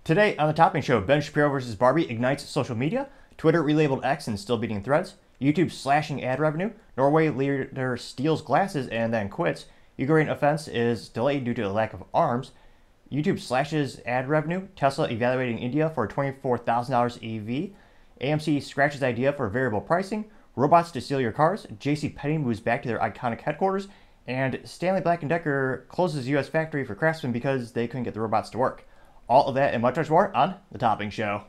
Today on the Topping Show, Ben Shapiro vs. Barbie ignites social media, Twitter relabeled X and still beating Threads, YouTube slashing ad revenue, Norway leader steals glasses and then quits, Ukraine offense is delayed due to a lack of arms, YouTube slashes ad revenue, Tesla evaluating India for $24,000 EV, AMC scratches idea for variable pricing, robots to steal your cars, JC Penney moves back to their iconic headquarters, and Stanley Black & Decker closes U.S. factory for Craftsman because they couldn't get the robots to work. All of that and much more on The Topping Show.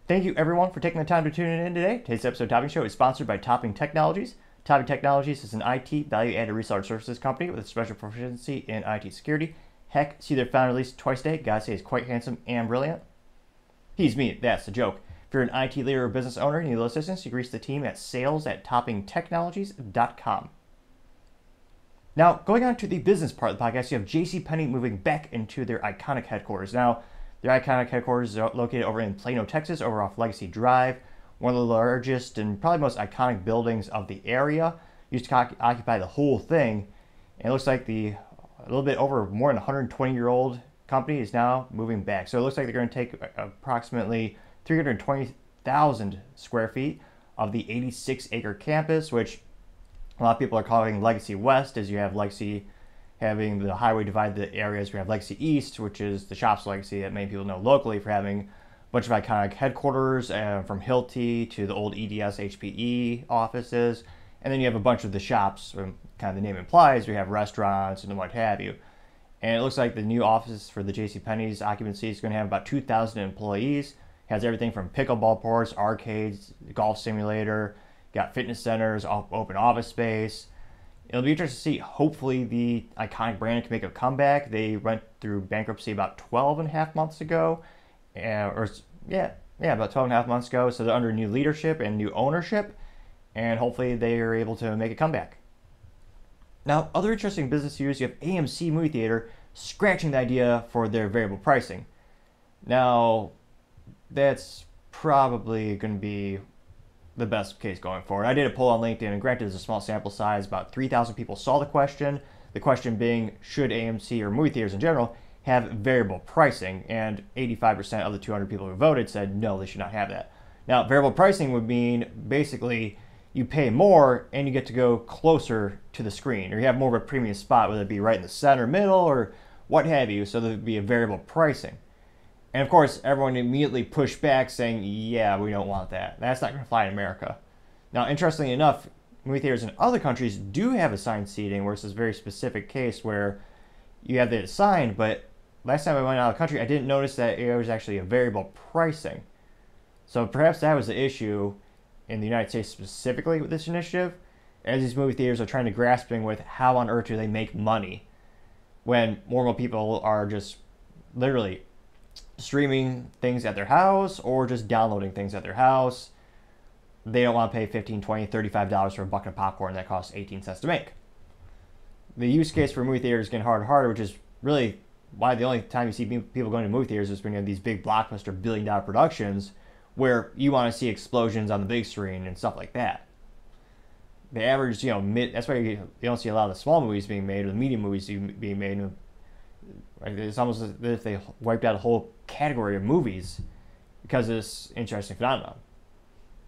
Thank you everyone for taking the time to tune in today. Today's episode of Topping Show is sponsored by Topping Technologies. Topping Technologies is an IT value-added reseller services company with a special proficiency in IT security. Heck, see their founder release twice a day. Gotta say he's quite handsome and brilliant. He's me, that's the joke. If you're an IT leader or business owner and need a little assistance, you can reach the team at sales@toppingtechnologies.com. Now, going on to the business part of the podcast, you have JC Penney moving back into their iconic headquarters. Now, their iconic headquarters are located over in Plano, Texas, over off Legacy Drive, one of the largest and probably most iconic buildings of the area. Used to occupy the whole thing, and it looks like a little bit over more than 120-year-old company is now moving back. So it looks like they're going to take approximately 320,000 square feet of the 86-acre campus, which a lot of people are calling Legacy West, as you have Legacy having the highway divide the areas. We have Legacy East, which is the Shops Legacy that many people know locally for having a bunch of iconic headquarters, from Hilti to the old EDS HPE offices. And then you have a bunch of the shops, kind of the name implies, we have restaurants and what have you. And it looks like the new office for the JCPenney's occupancy is going to have about 2,000 employees. Has everything from pickleball courts, arcades, golf simulator, got fitness centers, open office space. It'll be interesting to see. Hopefully the iconic brand can make a comeback. They went through bankruptcy about 12 and a half months ago. About 12 and a half months ago. So they're under new leadership and new ownership. And hopefully they are able to make a comeback. Now, other interesting business news, you have AMC movie theater scratching the idea for their variable pricing. Now, that's probably going to be the best case going forward. I did a poll on LinkedIn, and granted it's a small sample size, about 3,000 people saw the question. The question being, should AMC or movie theaters in general have variable pricing? And 85% of the 200 people who voted said no, they should not have that. Now, variable pricing would mean basically you pay more and you get to go closer to the screen, or you have more of a premium spot, whether it be right in the center, middle, or what have you, so there would be a variable pricing. And of course, everyone immediately pushed back saying, yeah, we don't want that. That's not going to fly in America. Now, interestingly enough, movie theaters in other countries do have assigned seating, where it's this very specific case where you have it assigned, but last time I went out of the country, I didn't notice that it was actually a variable pricing. So perhaps that was the issue in the United States specifically with this initiative, as these movie theaters are trying to grappling with how on earth do they make money when more and more people are just literally streaming things at their house or just downloading things at their house. They don't want to pay $15, $20, $35 for a bucket of popcorn that costs 18 cents to make. The use case for movie theaters is getting harder and harder, which is really why the only time you see people going to movie theaters is when you have these big blockbuster billion-dollar productions where you want to see explosions on the big screen and stuff like that. The average, that's why you don't see a lot of the small movies being made or the medium movies being made. It's almost as if they wiped out a whole category of movies because of this interesting phenomenon.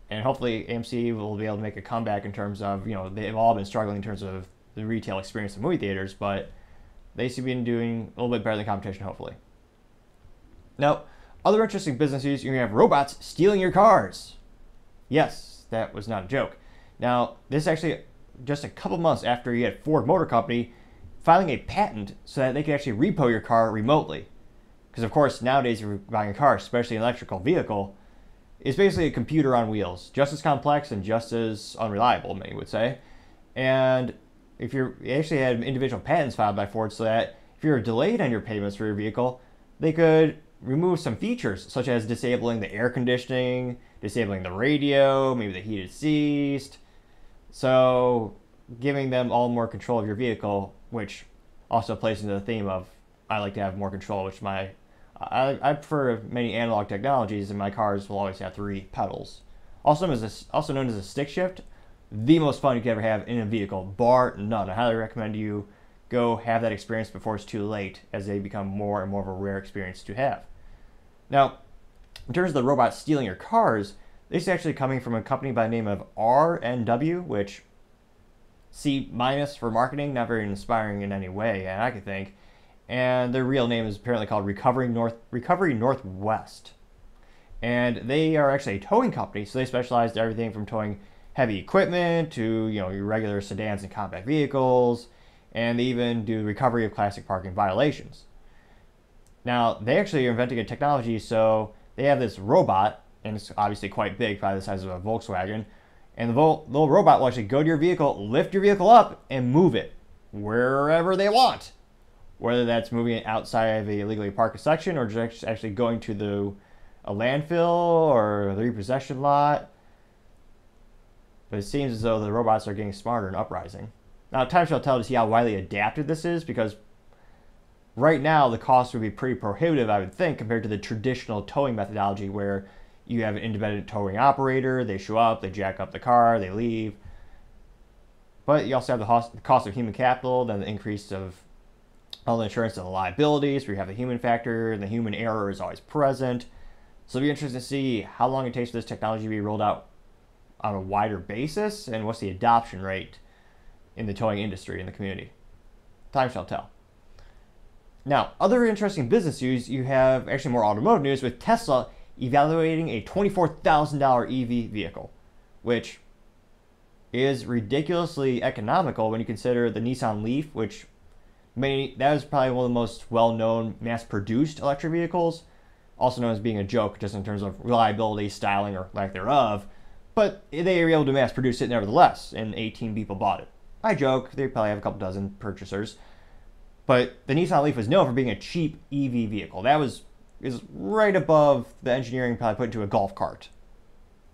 And hopefully AMC will be able to make a comeback in terms of, they've all been struggling in terms of the retail experience of movie theaters, but they seem to be doing a little bit better than competition, hopefully. Now, other interesting business news, you're going to have robots stealing your cars. Yes, that was not a joke. Now, this is actually just a couple months after you had Ford Motor Company filing a patent so that they can actually repo your car remotely. Because of course, nowadays if you're buying a car, especially an electrical vehicle, it's basically a computer on wheels, just as complex and just as unreliable, many would say. And if they actually had individual patents filed by Ford so that if you're delayed on your payments for your vehicle, they could remove some features such as disabling the air conditioning, disabling the radio, maybe the heated seats. So giving them all more control of your vehicle, which also plays into the theme of I like to have more control, which I prefer many analog technologies, and my cars will always have 3 pedals also known as a stick shift, the most fun you could ever have in a vehicle, bar none. I highly recommend you go have that experience before it's too late, as they become more and more of a rare experience to have. Now, in terms of the robots stealing your cars, this is actually coming from a company by the name of RNW, which C- for marketing, not very inspiring in any way, and I could think. And their real name is apparently called Recovery Northwest. And they are actually a towing company, so they specialize in everything from towing heavy equipment to your regular sedans and compact vehicles, and they even do recovery of classic parking violations. Now, they actually are inventing a technology, so they have this robot, and it's obviously quite big, probably the size of a Volkswagen, and the little robot will actually go to your vehicle, lift your vehicle up, and move it wherever they want. Whether that's moving it outside of a illegally parked section or just actually going to a landfill or the repossession lot. But it seems as though the robots are getting smarter and uprising. Now, time shall tell to see how widely adapted this is, because right now the cost would be pretty prohibitive, I would think, compared to the traditional towing methodology where you have an independent towing operator, they show up, they jack up the car, they leave. But you also have the cost of human capital, then the increase of all the insurance and the liabilities, where you have the human factor, and the human error is always present. So it'll be interesting to see how long it takes for this technology to be rolled out on a wider basis, and what's the adoption rate in the towing industry in the community. Time shall tell. Now, other interesting business news, you have actually more automotive news with Tesla evaluating a $24,000 EV vehicle, which is ridiculously economical when you consider the Nissan Leaf, which that is probably one of the most well-known mass-produced electric vehicles, also known as being a joke just in terms of reliability, styling, or lack thereof, but they were able to mass-produce it nevertheless, and 18 people bought it. I joke, they probably have a couple dozen purchasers, but the Nissan Leaf was known for being a cheap EV vehicle. Is right above the engineering probably put into a golf cart.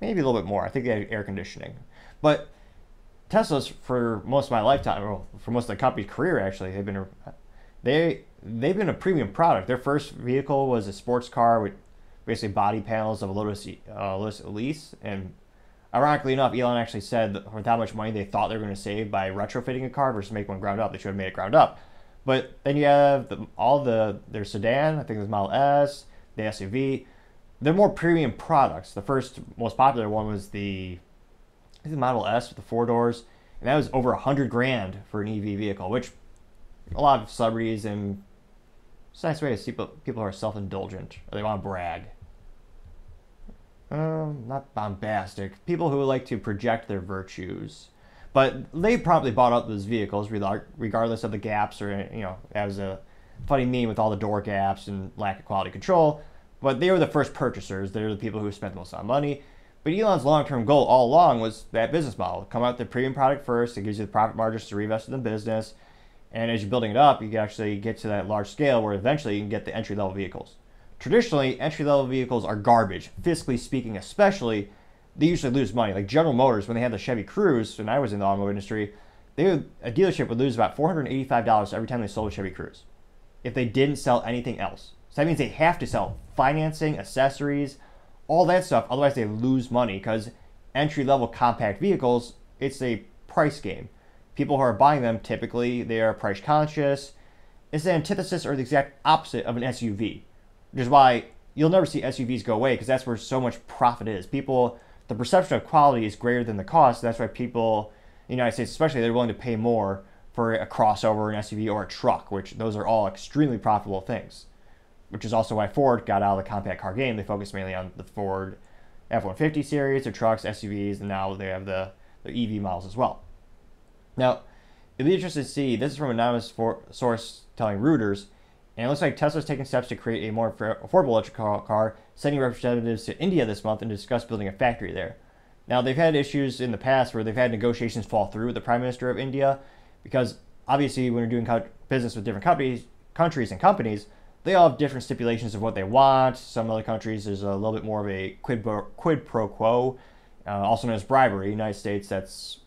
Maybe a little bit more. I think they had air conditioning. But Tesla's, for most of my lifetime, or for most of the company's career actually, they've been a premium product. Their first vehicle was a sports car with basically body panels of a Lotus Elise, and ironically enough, Elon actually said that with how much money they thought they were going to save by retrofitting a car versus make one ground up, they should have made it ground up. But then you have their sedan, I think there's Model S, the SUV. They're more premium products. The first most popular one was the Model S with the 4 doors, and that was over $100,000 for an EV vehicle, which a lot of celebrities, and it's a nice way to see people who are self-indulgent, or they want to brag. Not bombastic. People who like to project their virtues. But they promptly bought up those vehicles regardless of the gaps, or as a funny meme with all the door gaps and lack of quality control. But they were the first purchasers. They're the people who spent the most amount of money. But Elon's long-term goal all along was that business model. Come out with the premium product first. It gives you the profit margins to reinvest in the business. And as you're building it up, you can actually get to that large scale where eventually you can get the entry-level vehicles. Traditionally, entry-level vehicles are garbage, fiscally speaking especially. They usually lose money. Like General Motors, when they had the Chevy Cruze, when I was in the automotive industry, a dealership would lose about $485 every time they sold a Chevy Cruze if they didn't sell anything else. So that means they have to sell financing, accessories, all that stuff. Otherwise, they lose money, because entry-level compact vehicles, it's a price game. People who are buying them, typically, they are price conscious. It's the antithesis or the exact opposite of an SUV, which is why you'll never see SUVs go away, because that's where so much profit is. The perception of quality is greater than the cost. That's why people in the United States especially, they're willing to pay more for a crossover, an SUV, or a truck, which those are all extremely profitable things. Which is also why Ford got out of the compact car game. They focused mainly on the Ford F-150 series, their trucks, SUVs, and now they have the EV models as well. Now, it'll be interesting to see, this is from an anonymous source telling Reuters, and it looks like Tesla's taking steps to create a more affordable electric car, sending representatives to India this month and discuss building a factory there. Now, they've had issues in the past where they've had negotiations fall through with the Prime Minister of India, because obviously when you're doing business with different countries and companies, they all have different stipulations of what they want. Some other countries, there's a little bit more of a quid pro quo, also known as bribery. In the United States, that's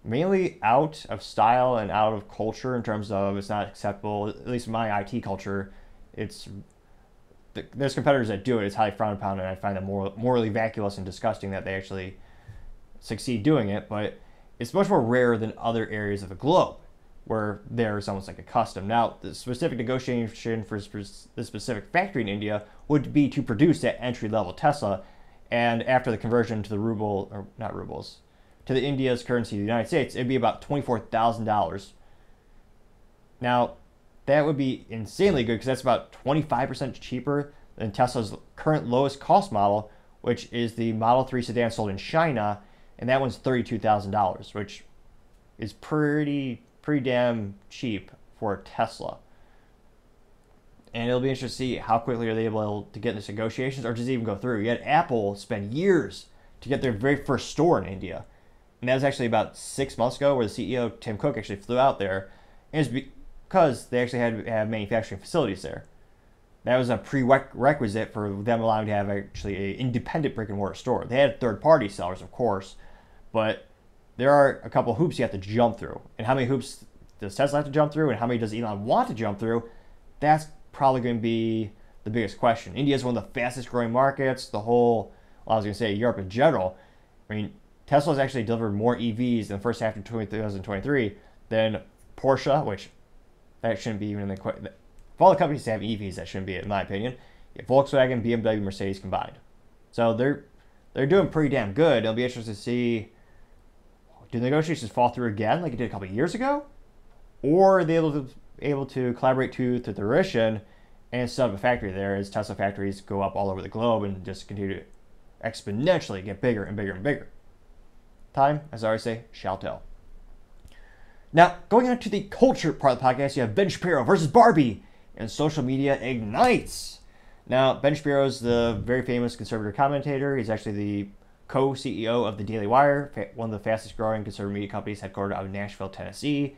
mainly out of style and out of culture in terms of it's not acceptable, at least in my IT culture. There's competitors that do it. It's highly frowned upon, and I find that morally vacuous and disgusting that they actually succeed doing it, but it's much more rare than other areas of the globe where there is almost like a custom. Now, the specific negotiation for the specific factory in India would be to produce that entry-level Tesla, and after the conversion to the ruble, or not rubles, to the India's currency, the United States, it'd be about $24,000. Now, that would be insanely good because that's about 25% cheaper than Tesla's current lowest cost model, which is the Model 3 sedan sold in China, and that one's $32,000, which is pretty damn cheap for a Tesla. And it'll be interesting to see how quickly are they able to get in these negotiations, or just even go through. You had Apple spend years to get their very first store in India, and that was actually about 6 months ago, where the CEO Tim Cook actually flew out there, and it's because they actually had to have manufacturing facilities there. That was a prerequisite for them allowing to have actually an independent brick and mortar store. They had third-party sellers, of course, but there are a couple hoops you have to jump through. And how many hoops does Tesla have to jump through, and how many does Elon want to jump through? That's probably going to be the biggest question. India is one of the fastest growing markets. The whole, well, I was going to say Europe in general. I mean, Tesla's actually delivered more EVs in the first half of 2023 than Porsche, which that shouldn't be even in the equation. Of all the companies that have EVs, that shouldn't be it, in my opinion. Volkswagen, BMW, Mercedes combined. So they're doing pretty damn good. It'll be interesting to see, do the negotiations fall through again like it did a couple of years ago? Or are they able to collaborate to fruition and set up a factory there as Tesla factories go up all over the globe and just continue to exponentially get bigger and bigger and bigger? Time, as I always say, shall tell. Now, going on to the culture part of the podcast, you have Ben Shapiro versus Barbie, and social media ignites. Now, Ben Shapiro is the very famous conservative commentator. He's actually the co-CEO of the Daily Wire, one of the fastest growing conservative media companies headquartered out of Nashville, Tennessee.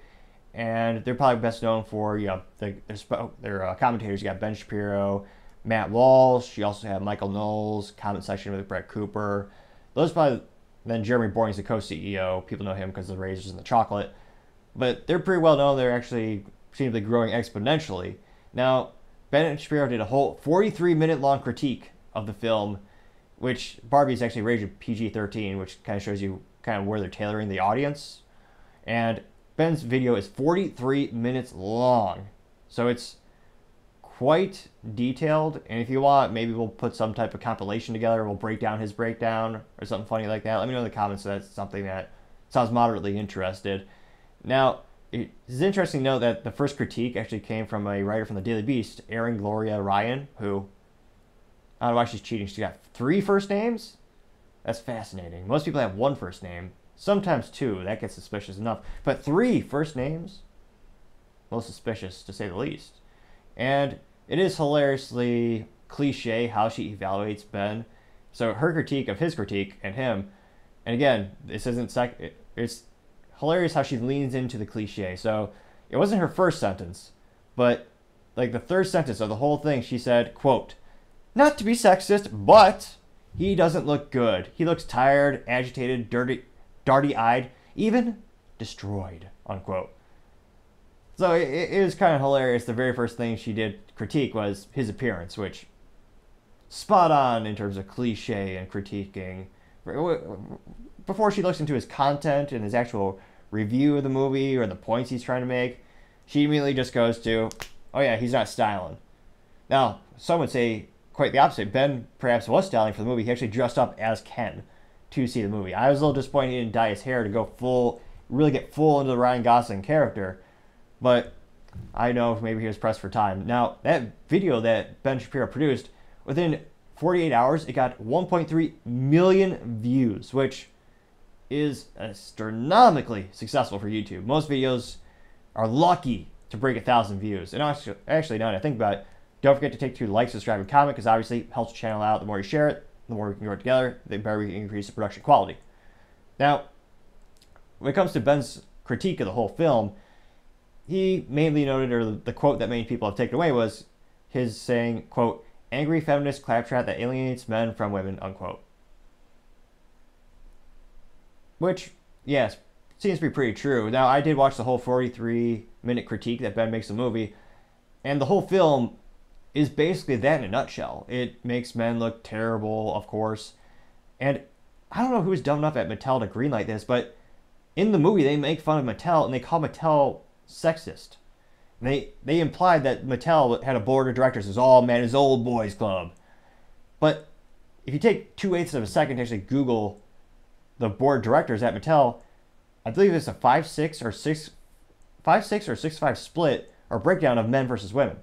And they're probably best known for, their commentators. You got Ben Shapiro, Matt Walsh. You also have Michael Knowles, comment section with Brett Cooper. Those probably, then Jeremy Boring's the co-CEO. People know him because of the razors and the chocolate. But they're pretty well known. They're actually seem to be growing exponentially. Now, Ben Shapiro did a whole 43-minute long critique of the film, which Barbie is actually rated PG-13, which kind of shows you kind of where they're tailoring the audience. And Ben's video is 43 minutes long, so it's quite detailed. And if you want, maybe we'll put some type of compilation together. We'll break down his breakdown or something funny like that. Let me know in the comments if that's something that sounds moderately interested. Now, it's interesting to note that the first critique actually came from a writer from the Daily Beast, Erin Gloria Ryan, who, I don't know why she's cheating. She's got 3 first names? That's fascinating. Most people have 1 first name. Sometimes 2. That gets suspicious enough. But 3 first names? Most suspicious, to say the least. And it is hilariously cliche how she evaluates Ben. So her critique of his critique and him, and again, this isn't it's hilarious how she leans into the cliche. So it wasn't her first sentence, but like the third sentence of the whole thing, she said, quote, "Not to be sexist, but he doesn't look good. He looks tired, agitated, darty-eyed, even destroyed," unquote. So it was kind of hilarious. The very first thing she did critique was his appearance, which spot on in terms of cliche and critiquing. Before she looks into his content and his actual review of the movie or the points he's trying to make, she immediately just goes to, oh yeah, he's not styling. Now, some would say quite the opposite. Ben perhaps was styling for the movie. He actually dressed up as Ken to see the movie. I was a little disappointed he didn't dye his hair to go really get full into the Ryan Gosling character, but I know maybe he was pressed for time. Now, that video that Ben Shapiro produced, within 48 hours, it got 1.3 million views, which is astronomically successful for YouTube. Most videos are lucky to break 1,000 views. And actually, now that I think about it, don't forget to take 2 likes, subscribe, and comment, because obviously it helps the channel out. The more you share it, the more we can grow it together, the better we can increase the production quality. Now, when it comes to Ben's critique of the whole film, he mainly noted, or the quote that many people have taken away was his saying, quote, "Angry feminist claptrap that alienates men from women," unquote. Which, yes, seems to be pretty true. Now, I did watch the whole 43-minute critique that Ben makes of the movie, and the whole film is basically that in a nutshell. It makes men look terrible, of course, and I don't know who's dumb enough at Mattel to greenlight this, but in the movie they make fun of Mattel and they call Mattel sexist. They implied that Mattel had a board of directors. It was all man, it's old boys club. But if you take 2/8 of a second to actually Google the board of directors at Mattel, I believe it's a 5-6 or 6-5 split or breakdown of men versus women.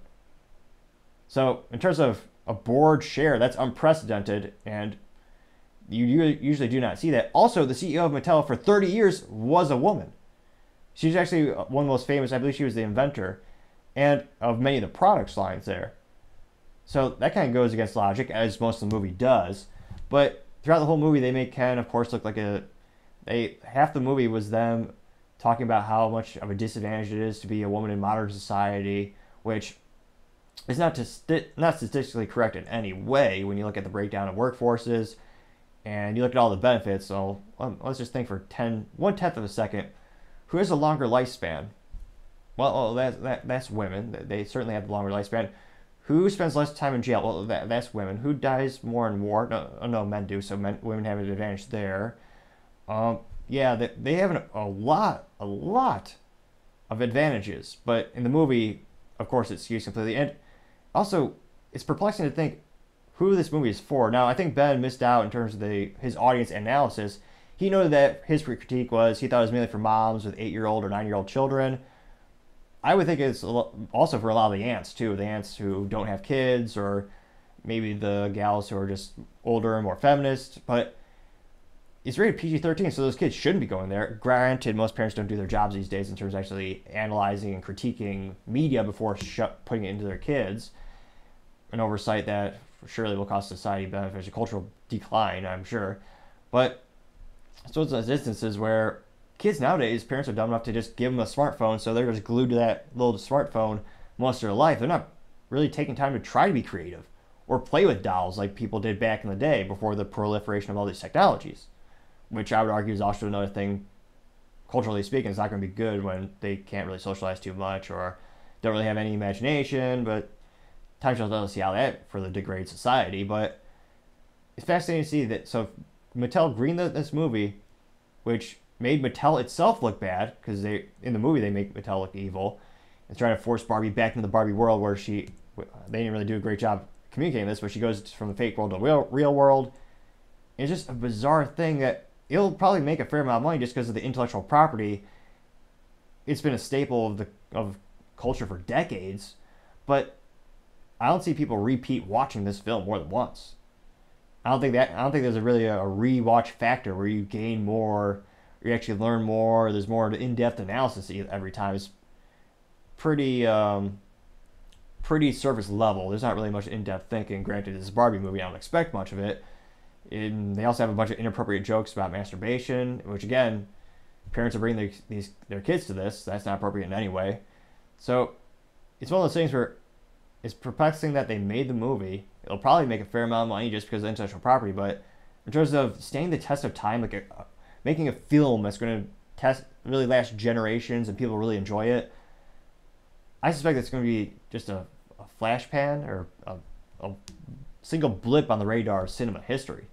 So in terms of a board share, that's unprecedented, and you usually do not see that. Also, the CEO of Mattel for 30 years was a woman. She's actually one of the most famous. I believe she was the inventor and of many of the products lines there. So that kind of goes against logic, as most of the movie does. But throughout the whole movie, they make Ken, of course, look like half the movie was them talking about how much of a disadvantage it is to be a woman in modern society, which is not statistically correct in any way when you look at the breakdown of workforces and you look at all the benefits. So let's just think for 1/10 of a second, who has a longer lifespan? Well, that's women. They certainly have the longer lifespan. Who spends less time in jail? Well, that's women. Who dies more in war? No, men do. So women have an advantage there. Yeah, they have a lot of advantages. But in the movie, of course, it's used completely. And also, it's perplexing to think who this movie is for. Now, I think Ben missed out in terms of his audience analysis. He noted that his critique was he thought it was mainly for moms with 8-year-old or 9-year-old children. I would think it's also for a lot of the aunts, too. The aunts who don't have kids, or maybe the gals who are just older and more feminist. But it's rated PG-13, so those kids shouldn't be going there. Granted, most parents don't do their jobs these days in terms of actually analyzing and critiquing media before putting it into their kids. An oversight that surely will cause society benefits, a cultural decline, I'm sure. But so it's those instances where kids nowadays, parents are dumb enough to just give them a smartphone, so they're just glued to that little smartphone most of their life. They're not really taking time to try to be creative or play with dolls like people did back in the day before the proliferation of all these technologies, which I would argue is also another thing, culturally speaking, it's not going to be good when they can't really socialize too much or don't really have any imagination. But time shall tell to see how that further degrades society. But it's fascinating to see that. So Mattel greenlit this movie, which made Mattel itself look bad, because in the movie they make Mattel look evil and trying to force Barbie back into the Barbie world, where they didn't really do a great job communicating this, but she goes from the fake world to the real world. It's just a bizarre thing that it'll probably make a fair amount of money just because of the intellectual property. It's been a staple of culture for decades, but I don't see people repeat watching this film more than once. I don't think there's really a rewatch factor where you gain more, or you actually learn more. There's more in-depth analysis every time. It's pretty surface level. There's not really much in-depth thinking. Granted, it's a Barbie movie. I don't expect much of it. And they also have a bunch of inappropriate jokes about masturbation, which again, parents are bringing their kids to this. That's not appropriate in any way. So it's one of those things where it's perplexing that they made the movie. It'll probably make a fair amount of money just because of intellectual property, but in terms of staying the test of time, like making a film that's going to really last generations and people really enjoy it, I suspect it's going to be just a flash pan or a single blip on the radar of cinema history.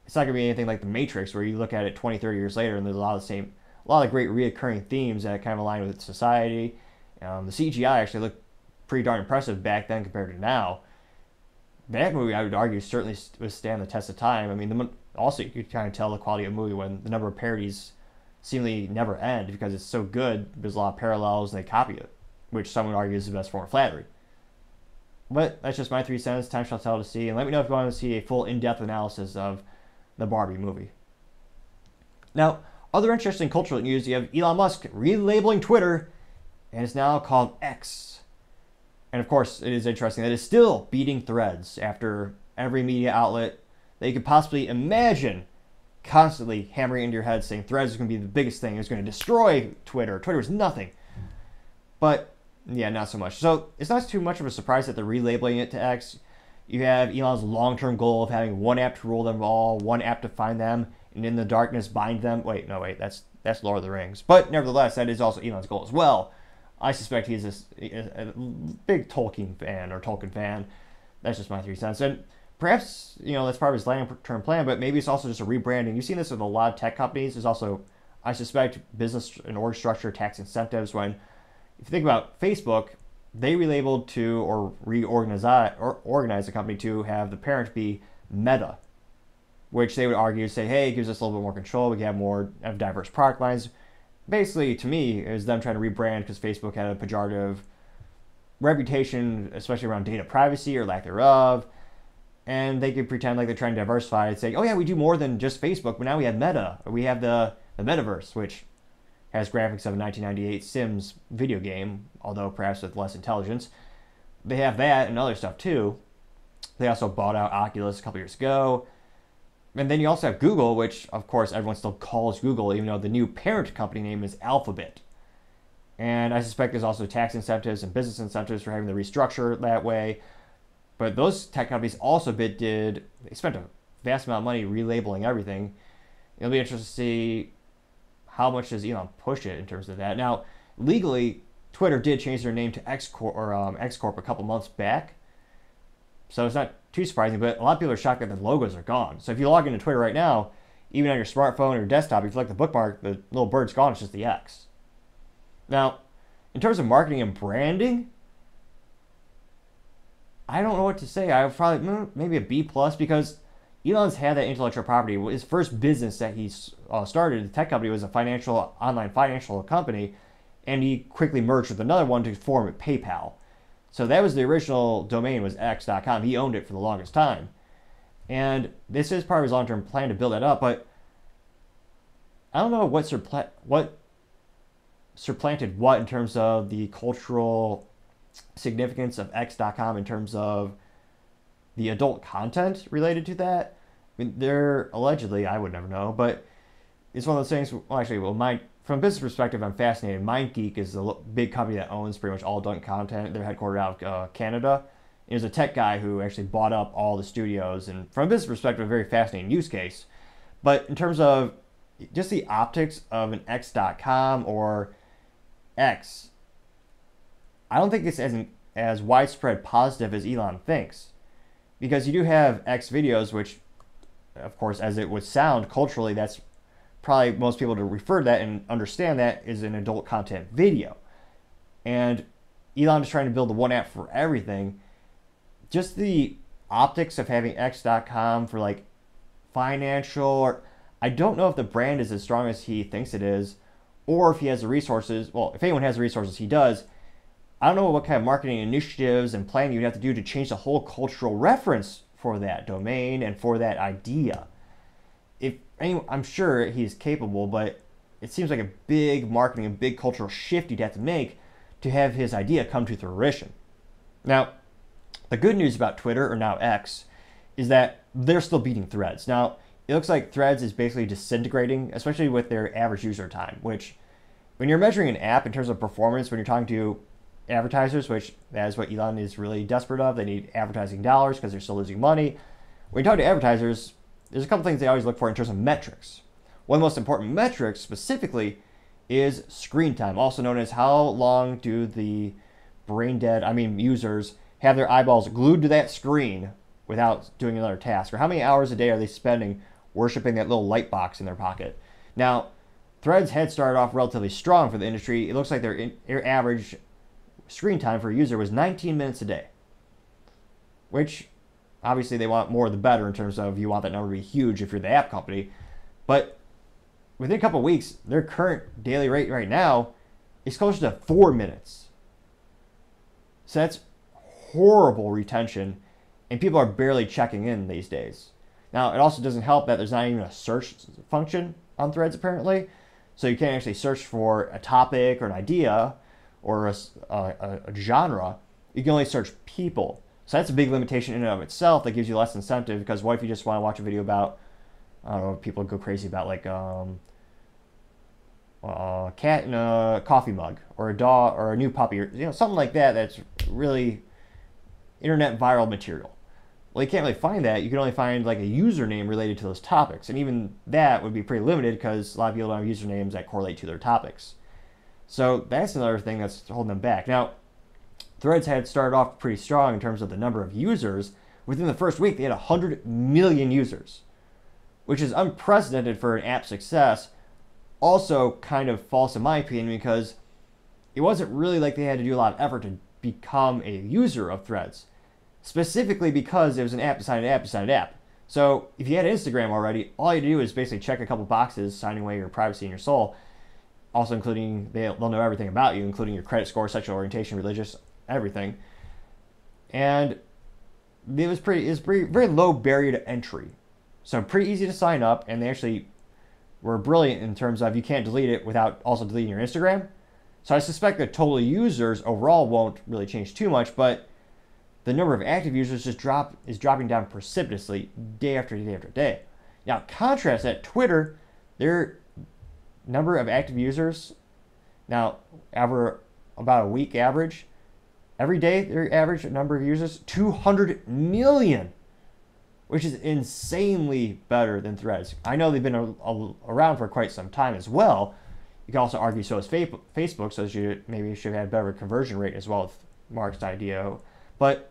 It's not going to be anything like The Matrix, where you look at it 20, 30 years later and there's a lot of great reoccurring themes that kind of align with society. The CGI actually looked pretty darn impressive back then compared to now. That movie, I would argue, certainly withstand the test of time. I mean, also you could kind of tell the quality of the movie when the number of parodies seemingly never end, because it's so good. There's a lot of parallels and they copy it, which some would argue is the best form of flattery. But that's just my 3 cents. Time shall tell to see. And let me know if you want to see a full in-depth analysis of the Barbie movie. Now, other interesting cultural news, you have Elon Musk relabeling Twitter, and it's now called X. And of course, it is interesting that it's still beating Threads after every media outlet that you could possibly imagine constantly hammering into your head saying Threads is going to be the biggest thing. It's going to destroy Twitter. Twitter is nothing. But yeah, not so much. So it's not too much of a surprise that they're relabeling it to X. You have Elon's long-term goal of having one app to rule them all, one app to find them, and in the darkness bind them. Wait, that's Lord of the Rings. But nevertheless, that is also Elon's goal as well. I suspect he's a big Tolkien fan. That's just my 3 cents. And perhaps, that's part of his long-term plan, but maybe it's also just a rebranding. You've seen this with a lot of tech companies. There's also, I suspect, business and org structure, tax incentives. When, if you think about Facebook, they relabeled to or organize the company to have the parent be Meta, which they would argue, say, hey, it gives us a little bit more control. We can have more diverse product lines. Basically, to me, it was them trying to rebrand because Facebook had a pejorative reputation, especially around data privacy or lack thereof. And they could pretend like they're trying to diversify and say, oh yeah, we do more than just Facebook, but now we have Meta. Or we have the metaverse, which has graphics of a 1998 Sims video game, although perhaps with less intelligence. They have that and other stuff too. They also bought out Oculus a couple years ago. And then you also have Google, which of course everyone still calls Google, even though the new parent company name is Alphabet. And I suspect there's also tax incentives and business incentives for having the restructure that way. But those tech companies also they spent a vast amount of money relabeling everything. It'll be interesting to see how much does Elon push it in terms of that. Now, legally, Twitter did change their name to X Corp a couple months back. So it's not too surprising, but a lot of people are shocked that the logos are gone. So if you log into Twitter right now, even on your smartphone or desktop, if you like the bookmark, the little bird's gone, it's just the X. Now, in terms of marketing and branding, I don't know what to say. I would probably, maybe a B+, because Elon's had that intellectual property. His first business that he started, the tech company, was a online financial company, and he quickly merged with another one to form PayPal. So that was the original domain, was x.com. He owned it for the longest time. And this is part of his long-term plan to build that up, but I don't know what supplanted what in terms of the cultural significance of x.com in terms of the adult content related to that. I mean, they're allegedly, I would never know, but it's one of those things. Well, actually, from a business perspective, I'm fascinated. MindGeek is a big company that owns pretty much all adult content. They're headquartered out of Canada. There's a tech guy who actually bought up all the studios, and from a business perspective, a very fascinating use case. But in terms of just the optics of an x.com or X, I don't think it's as widespread positive as Elon thinks. Because you do have X videos, which, of course, as it would sound culturally, that's probably most people to refer to that and understand that is an adult content video. And Elon is trying to build the one app for everything. Just the optics of having x.com for like financial, or I don't know if the brand is as strong as he thinks it is, or if he has the resources. Well, if anyone has the resources, he does. I don't know what kind of marketing initiatives and planning you'd have to do to change the whole cultural reference for that domain and for that idea. I'm sure he's capable, but it seems like a big marketing and big cultural shift you'd have to make to have his idea come to fruition. Now, the good news about Twitter, or now X, is that they're still beating Threads. Now, it looks like Threads is basically disintegrating, especially with their average user time, which when you're measuring an app in terms of performance, when you're talking to advertisers, which that is what Elon is really desperate of. They need advertising dollars because they're still losing money. When you talk to advertisers, there's a couple things they always look for in terms of metrics. One of the most important metrics specifically is screen time, also known as how long do the users have their eyeballs glued to that screen without doing another task, or how many hours a day are they spending worshiping that little light box in their pocket. Now, Threads had started off relatively strong for the industry. It looks like their average screen time for a user was 19 minutes a day, which obviously they want more the better in terms of you want that number to be huge if you're the app company. But within a couple of weeks, their current daily rate right now is closer to 4 minutes. So that's horrible retention, and people are barely checking in these days. Now, it also doesn't help that there's not even a search function on Threads apparently, so you can't actually search for a topic or an idea or a genre. You can only search people. So that's a big limitation in and of itself that gives you less incentive, because what if you just want to watch a video about, I don't know, people go crazy about like a cat in a coffee mug, or a dog, or a new puppy, or something like that that's really internet viral material. Well, you can't really find that. You can only find like a username related to those topics, and even that would be pretty limited because a lot of people don't have usernames that correlate to their topics. So that's another thing that's holding them back. Now, Threads had started off pretty strong in terms of the number of users, within the first week, they had 100 million users, which is unprecedented for an app success. Also kind of false in my opinion, because it wasn't really like they had to do a lot of effort to become a user of Threads, specifically because it was an app decided app decided app. So if you had Instagram already, all you do is basically check a couple boxes, signing away your privacy and your soul, also including they'll know everything about you, including your credit score, sexual orientation, religious, everything. And it was very low barrier to entry, so pretty easy to sign up, and they actually were brilliant in terms of you can't delete it without also deleting your Instagram. So I suspect that total users overall won't really change too much, but the number of active users is dropping down precipitously day after day after day. Now, contrast that, Twitter, their number of active users, now, over about a week average, every day, their average number of users, 200 million, which is insanely better than Threads. I know they've been around for quite some time as well. You can also argue so is Facebook, so maybe you should have had a better conversion rate as well with Mark's idea. But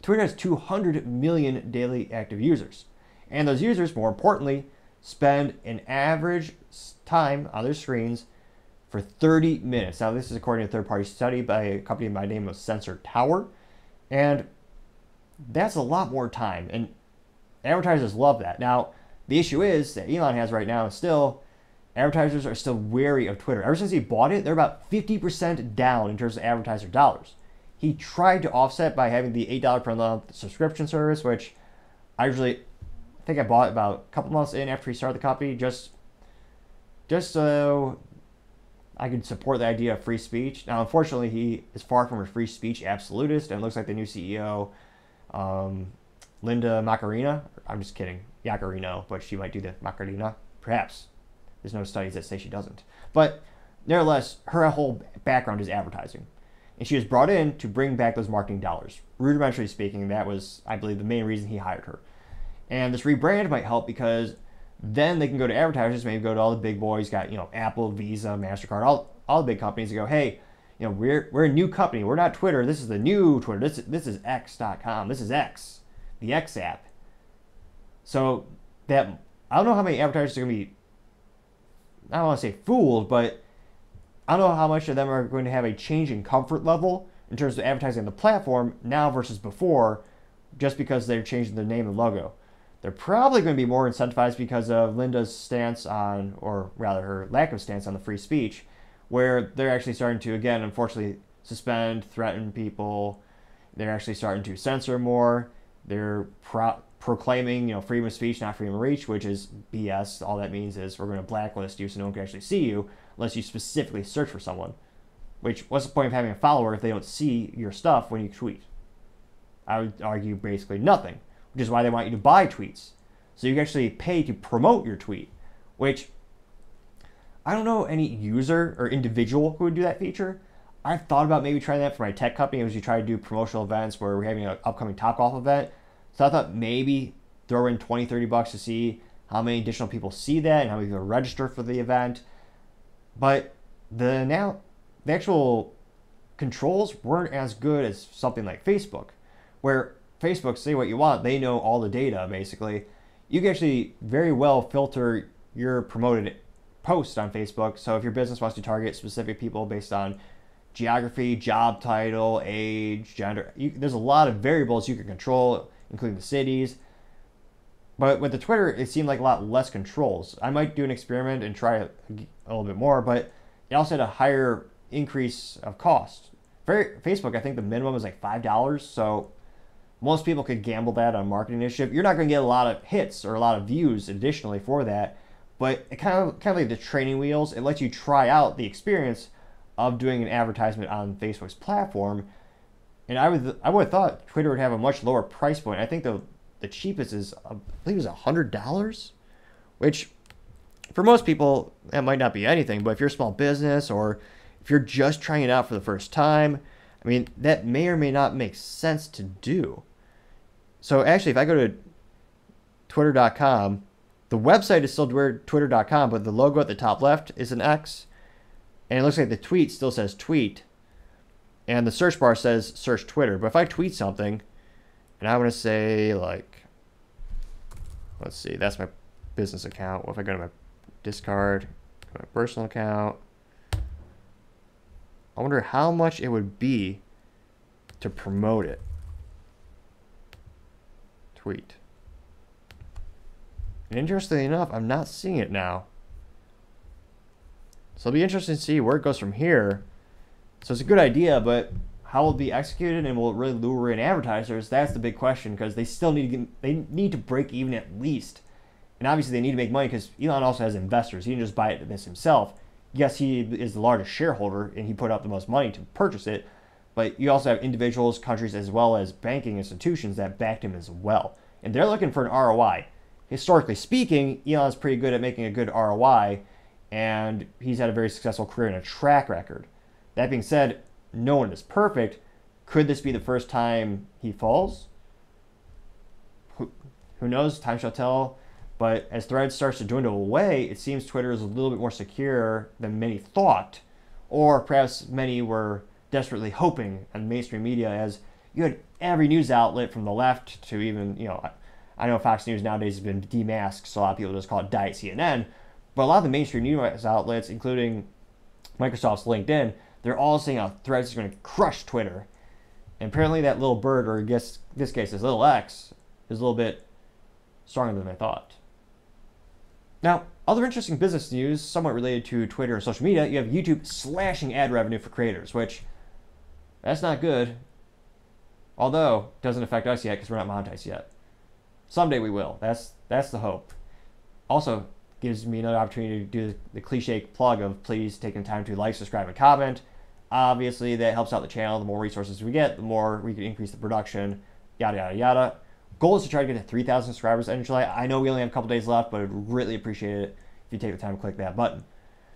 Twitter has 200 million daily active users. And those users, more importantly, spend an average time on their screens for 30 minutes. Now, this is according to a third-party study by a company by the name of Sensor Tower. And that's a lot more time. And advertisers love that. Now, the issue is that Elon has right now is still, advertisers are still wary of Twitter. Ever since he bought it, they're about 50% down in terms of advertiser dollars. He tried to offset by having the $8 per month subscription service, which I think I bought about a couple months in after he started the company, just so I could support the idea of free speech. Now, unfortunately, he is far from a free speech absolutist, and it looks like the new CEO, Linda Macarena, I'm just kidding, Yacarino, but she might do the Macarena, perhaps. There's no studies that say she doesn't. But nevertheless, her whole background is advertising. And she was brought in to bring back those marketing dollars. Rudimentarily speaking, that was, I believe, the main reason he hired her. And this rebrand might help because then they can go to advertisers, maybe go to all the big boys, got, Apple, Visa, MasterCard, all the big companies, and go, hey, we're a new company. We're not Twitter. This is the new Twitter. This is X.com. This is X, the X app. So that, I don't know how many advertisers are going to be, I don't want to say fooled, but I don't know how much of them are going to have a change in comfort level in terms of advertising on the platform now versus before, just because they're changing the name and logo. They're probably going to be more incentivized because of Linda's stance on, or rather her lack of stance on the free speech, where they're actually starting to, again, unfortunately, suspend, threaten people. They're actually starting to censor more. They're proclaiming, freedom of speech, not freedom of reach, which is BS. All that means is we're going to blacklist you so no one can actually see you unless you specifically search for someone. Which, what's the point of having a follower if they don't see your stuff when you tweet? I would argue basically nothing, which is why they want you to buy tweets. So you can actually pay to promote your tweet, which I don't know any user or individual who would do that feature. I've thought about maybe trying that for my tech company as we try to do promotional events where we're having an upcoming Topgolf event. So I thought maybe throw in $20, $30 to see how many additional people see that and how many people register for the event. But the actual controls weren't as good as something like Facebook, where Facebook, say what you want, they know all the data basically. You can actually very well filter your promoted posts on Facebook. So if your business wants to target specific people based on geography, job title, age, gender, there's a lot of variables you can control, including the cities. But with the Twitter, it seemed like a lot less controls. I might do an experiment and try a little bit more, but it also had a higher increase of cost. For Facebook, I think the minimum is like $5, so most people could gamble that on a marketing initiative. You're not going to get a lot of hits or a lot of views additionally for that, but it kind of like the training wheels. It lets you try out the experience of doing an advertisement on Facebook's platform. And I would have thought Twitter would have a much lower price point. I think the cheapest is, I believe it was $100, which for most people, that might not be anything. But if you're a small business or if you're just trying it out for the first time, I mean, that may or may not make sense to do. So actually, if I go to twitter.com, the website is still twitter.com, but the logo at the top left is an X. And it looks like the tweet still says tweet. And the search bar says search Twitter. But if I tweet something, And I'm going to say, like, let's see, that's my business account. What if I go to my discard, go to my personal account? I wonder how much it would be to promote it. Tweet. And interestingly enough, I'm not seeing it now. So it'll be interesting to see where it goes from here. So it's a good idea, but how will it be executed and will it really lure in advertisers? That's the big question, because they still need to break even at least. And obviously they need to make money because Elon also has investors. He didn't just buy it this himself. Yes, he is the largest shareholder and he put up the most money to purchase it, but you also have individuals, countries, as well as banking institutions that backed him as well. And they're looking for an ROI. Historically speaking, Elon's pretty good at making a good ROI, and he's had a very successful career and a track record. That being said, no one is perfect. Could this be the first time he falls? Who knows? Time shall tell. But as Threads starts to dwindle away, it seems Twitter is a little bit more secure than many thought, or perhaps many were desperately hoping on mainstream media, as you had every news outlet from the left to even, I know Fox News nowadays has been demasked, so a lot of people just call it Diet CNN, but a lot of the mainstream news outlets, including Microsoft's LinkedIn, they're all saying how Threads is going to crush Twitter. And apparently that little bird, or I guess in this case, this little X, is a little bit stronger than I thought. Now, other interesting business news, somewhat related to Twitter and social media, you have YouTube slashing ad revenue for creators, which, that's not good. Although, it doesn't affect us yet because we're not monetized yet. Someday we will. That's the hope. Also, gives me another opportunity to do the cliche plug of please taking time to like, subscribe, and comment. Obviously, that helps out the channel. The more resources we get, the more we can increase the production, yada, yada, yada. Goal is to try to get to 3,000 subscribers in July. I know we only have a couple days left, but I'd really appreciate it if you take the time to click that button.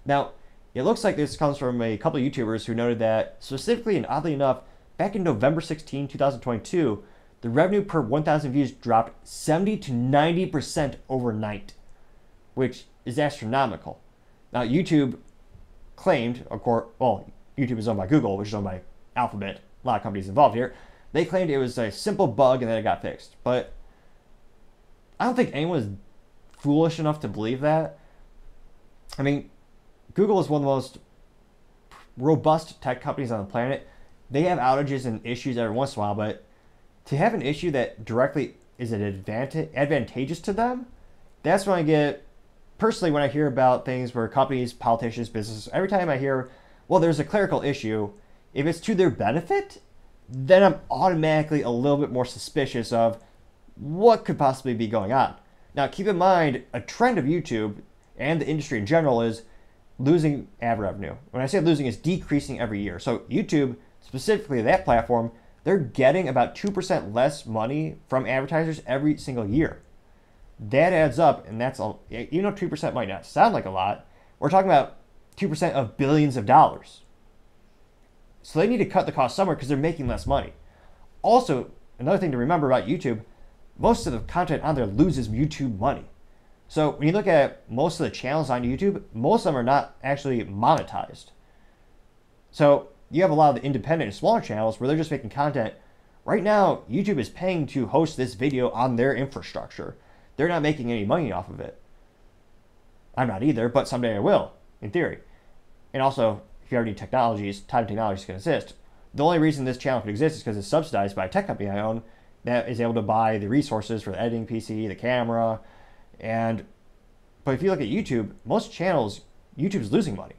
Now, it looks like this comes from a couple of YouTubers who noted that specifically and oddly enough, back in November 16, 2022, the revenue per 1,000 views dropped 70 to 90% overnight, which is astronomical. Now, YouTube claimed, of course, well, YouTube is owned by Google, which is owned by Alphabet, a lot of companies involved here. They claimed it was a simple bug and then it got fixed. But I don't think anyone is foolish enough to believe that. I mean, Google is one of the most robust tech companies on the planet. They have outages and issues every once in a while, but to have an issue that directly is an advantageous to them, that's when I get, personally, when I hear about things where companies, politicians, businesses, every time I hear, well, there's a clerical issue, if it's to their benefit, then I'm automatically a little bit more suspicious of what could possibly be going on. Now, keep in mind, a trend of YouTube and the industry in general is losing ad revenue. When I say losing, it's decreasing every year. So YouTube, specifically that platform, they're getting about 2% less money from advertisers every single year. That adds up, and that's, even though 2% might not sound like a lot, we're talking about 2% of billions of dollars. So they need to cut the cost somewhere because they're making less money. Also, another thing to remember about YouTube, most of the content on there loses YouTube money. So when you look at most of the channels on YouTube, most of them are not actually monetized. So you have a lot of the independent and smaller channels where they're just making content. Right now, YouTube is paying to host this video on their infrastructure. They're not making any money off of it. I'm not either, but someday I will, in theory. And also, if you have any technologies, time technologies can assist. The only reason this channel can exist is because it's subsidized by a tech company I own that is able to buy the resources for the editing PC, the camera, but if you look at YouTube, most channels, YouTube's losing money.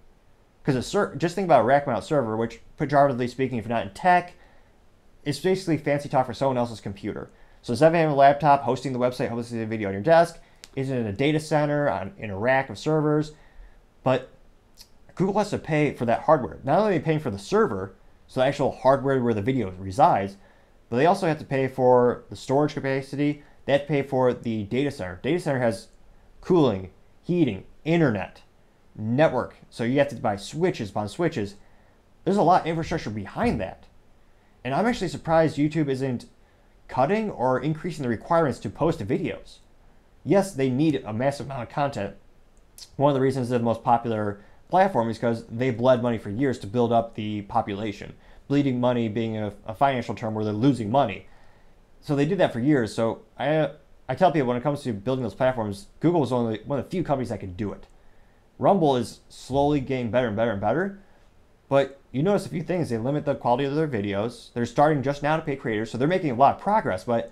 Because just think about a rack mount server, which pejoratively speaking, if you're not in tech, it's basically fancy talk for someone else's computer. So instead of having a laptop, hosting the website, hosting the video on your desk, is in a data center, in a rack of servers, but Google has to pay for that hardware. Not only are they paying for the server, so the actual hardware where the video resides, but they also have to pay for the storage capacity. They have to pay for the data center. Data center has cooling, heating, internet, network. So you have to buy switches upon switches. There's a lot of infrastructure behind that. And I'm actually surprised YouTube isn't cutting or increasing the requirements to post videos. Yes, they need a massive amount of content. One of the reasons they're the most popular platform is because they bled money for years to build up the population. Bleeding money being a financial term where they're losing money. So they did that for years. So I tell people when it comes to building those platforms, Google was only one of the few companies that could do it. Rumble is slowly getting better and better and better. But you notice a few things. They limit the quality of their videos. They're starting just now to pay creators, so they're making a lot of progress. But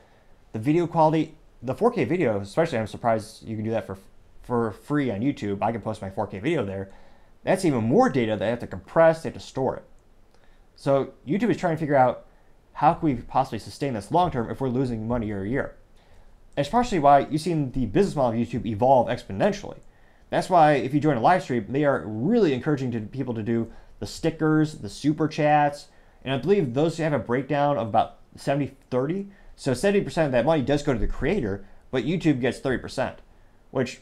the video quality, the 4K video, especially, I'm surprised you can do that for free on YouTube. I can post my 4K video there. That's even more data that they have to compress, they have to store it. So YouTube is trying to figure out how can we possibly sustain this long term if we're losing money year to year. That's partially why you've seen the business model of YouTube evolve exponentially. That's why if you join a live stream, they are really encouraging people to do the stickers, the super chats, and I believe those have a breakdown of about 70-30. So 70% of that money does go to the creator, but YouTube gets 30%, which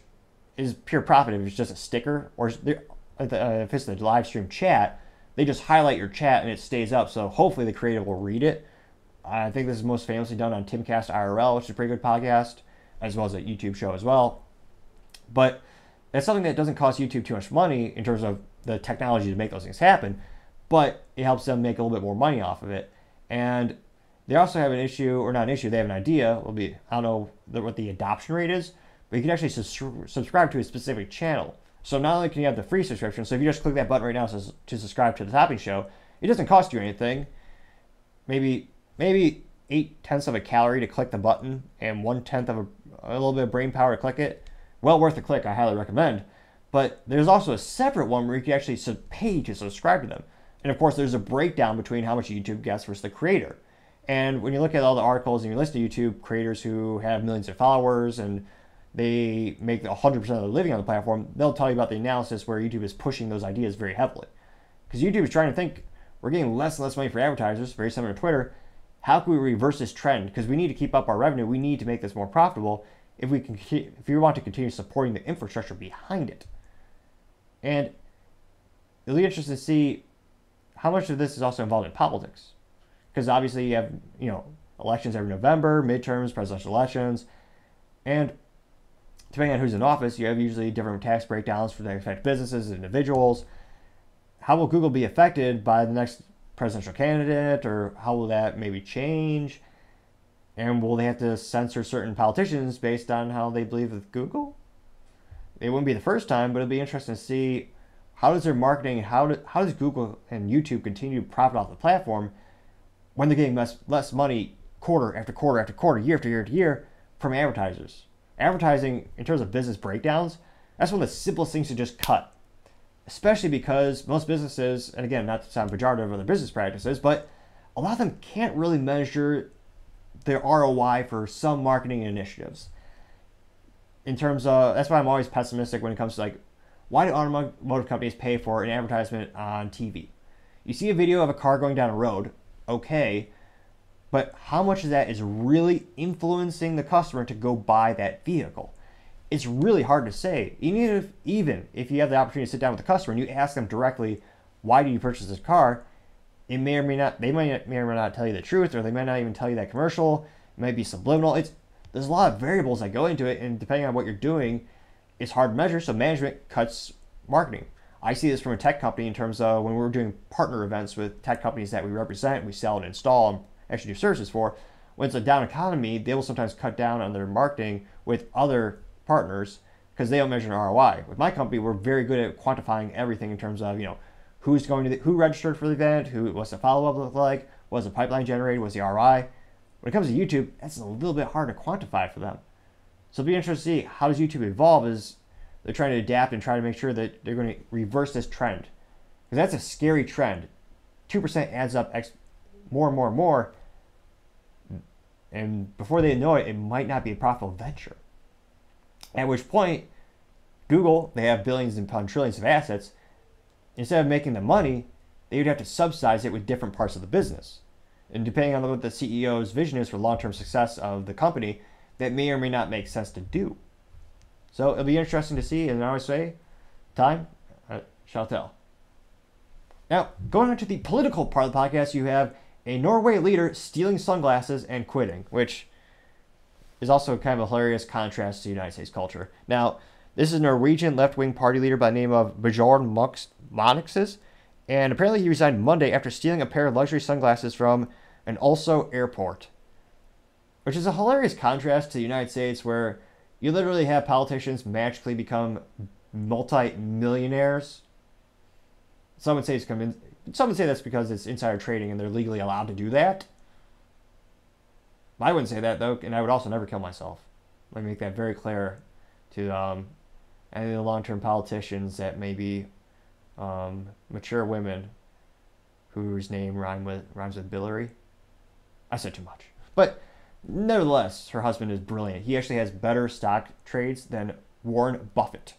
is pure profit if it's just a sticker, or if it's the live stream chat, they just highlight your chat and it stays up. So hopefully the creator will read it. I think this is most famously done on Timcast IRL, which is a pretty good podcast, as well as a YouTube show as well. But that's something that doesn't cost YouTube too much money in terms of the technology to make those things happen, but it helps them make a little bit more money off of it. And they also have an issue, or not an issue, they have an idea. I don't know what the adoption rate is, but you can actually subscribe to a specific channel. So not only can you have the free subscription, so if you just click that button right now to subscribe to the Topping Show, it doesn't cost you anything. Maybe 0.8 of a calorie to click the button and 1/10 of a little bit of brain power to click it. Well worth the click, I highly recommend. But there's also a separate one where you can actually pay to subscribe to them. And of course, there's a breakdown between how much YouTube gets versus the creator. And when you look at all the articles and you listen to YouTube creators who have millions of followers and they make 100% of their living on the platform, they'll tell you about the analysis where YouTube is pushing those ideas very heavily. Because YouTube is trying to think, we're getting less and less money for advertisers, very similar to Twitter. How can we reverse this trend? Because we need to keep up our revenue. We need to make this more profitable if we want to continue supporting the infrastructure behind it. And it'll be interesting to see how much of this is also involved in politics. Because obviously you have, elections every November, midterms, presidential elections, and depending on who's in office, you have usually different tax breakdowns for that affect businesses and individuals. How will Google be affected by the next presidential candidate, or how will that maybe change? And will they have to censor certain politicians based on how they believe with Google? It wouldn't be the first time, but it'll be interesting to see how does their marketing, how does Google and YouTube continue to profit off the platform when they're getting less money quarter after quarter after quarter, year after year after year from advertisers. Advertising, in terms of business breakdowns, that's one of the simplest things to just cut. Especially because most businesses, and again, not to sound pejorative of other business practices, but a lot of them can't really measure their ROI for some marketing initiatives. In terms of, that's why I'm always pessimistic when it comes to why do automotive companies pay for an advertisement on TV? You see a video of a car going down a road, okay, but how much of that is really influencing the customer to go buy that vehicle? It's really hard to say. Even if you have the opportunity to sit down with the customer and you ask them directly, why do you purchase this car? It may or may not, they may or may not tell you the truth, or they might not even tell you that commercial. It might be subliminal. There's a lot of variables that go into it, and depending on what you're doing, it's hard to measure, so management cuts marketing. I see this from a tech company in terms of when we're doing partner events with tech companies that we represent, we sell and install and actually do services for. When it's a down economy, they will sometimes cut down on their marketing with other partners because they don't measure an ROI. With my company, we're very good at quantifying everything in terms of, who registered for the event, what's the follow-up look like, what's the pipeline generated, what's the ROI. When it comes to YouTube, that's a little bit hard to quantify for them. So it'll be interesting to see how does YouTube evolve as they're trying to adapt and try to make sure that they're going to reverse this trend. Because that's a scary trend. 2% adds up more and more and more. And before they know it, it might not be a profitable venture. At which point, Google, they have billions and trillions of assets. Instead of making the money, they would have to subsidize it with different parts of the business. And depending on what the CEO's vision is for long-term success of the company, that may or may not make sense to do. So it'll be interesting to see, and I always say, time shall tell. Now, going on to the political part of the podcast, you have a Norway leader stealing sunglasses and quitting, which is also kind of a hilarious contrast to United States culture. Now, this is a Norwegian left-wing party leader by the name of Bjorn Moxnes, and apparently he resigned Monday after stealing a pair of luxury sunglasses from an Oslo airport. which is a hilarious contrast to the United States, where you literally have politicians magically become multi-millionaires. Some would say some would say that's because it's insider trading and they're legally allowed to do that. I wouldn't say that, though, and I would also never kill myself. Let me make that very clear to any of the long-term politicians that may be mature women whose name rhymes with Billary. I said too much. But nevertheless, her husband is brilliant. He actually has better stock trades than Warren Buffett.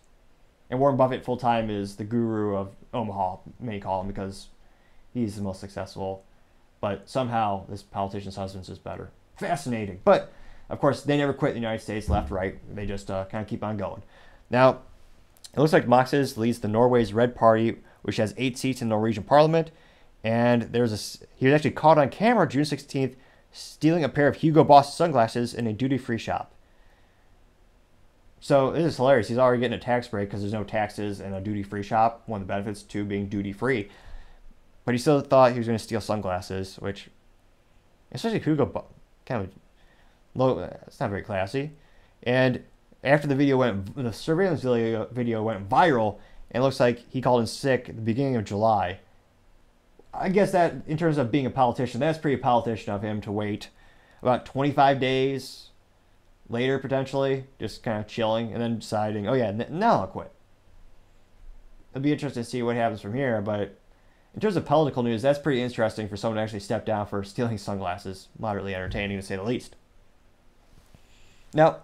And Warren Buffett full-time is the guru of Omaha, many call him, because he's the most successful. But somehow this politician's husband is better. Fascinating. But, of course, they never quit the United States, left, right. They just kind of keep on going. Now, it looks like Moxes leads the Norway's Red Party, which has 8 seats in the Norwegian parliament. And he was actually caught on camera June 16th stealing a pair of Hugo Boss sunglasses in a duty-free shop. So this is hilarious. He's already getting a tax break because there's no taxes in a duty-free shop. One of the benefits to being duty-free. But he still thought he was going to steal sunglasses, which, especially Hugo Boss, kind of low. It's not very classy. And after the surveillance video went viral, and it looks like he called in sick at the beginning of July. I guess that, in terms of being a politician, that's pretty politician of him to wait about 25 days later, potentially, just kind of chilling, and then deciding, oh yeah, now I'll quit. It'll be interesting to see what happens from here, but in terms of political news, that's pretty interesting for someone to actually step down for stealing sunglasses. Moderately entertaining, to say the least. Now,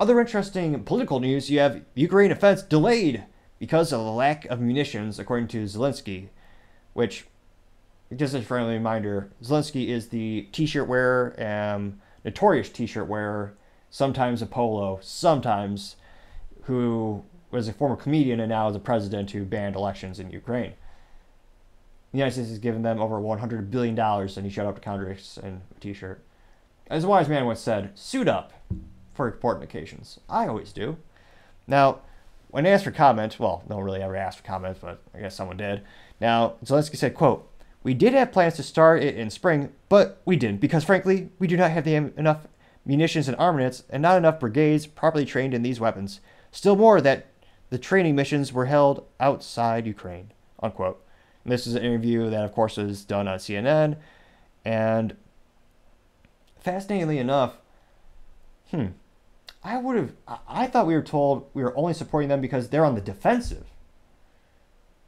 other interesting political news, you have Ukraine offense delayed because of the lack of munitions, according to Zelensky, which, just as a friendly reminder, Zelensky is the t-shirt wearer, notorious t-shirt wearer, sometimes a polo, sometimes who was a former comedian and now is a president who banned elections in Ukraine. The United States has given them over $100 billion, and he showed up to Congress in a t-shirt. As a wise man once said, suit up for important occasions. I always do. Now, when asked for comment, well, no one really ever asked for comment, but I guess someone did. Now, Zelensky said, quote, "We did have plans to start it in spring, but we didn't because, frankly, we do not have enough munitions and armaments and not enough brigades properly trained in these weapons. Still more that the training missions were held outside Ukraine," unquote. And this is an interview that, of course, was done on CNN. And fascinatingly enough, I thought we were told we were only supporting them because they're on the defensive.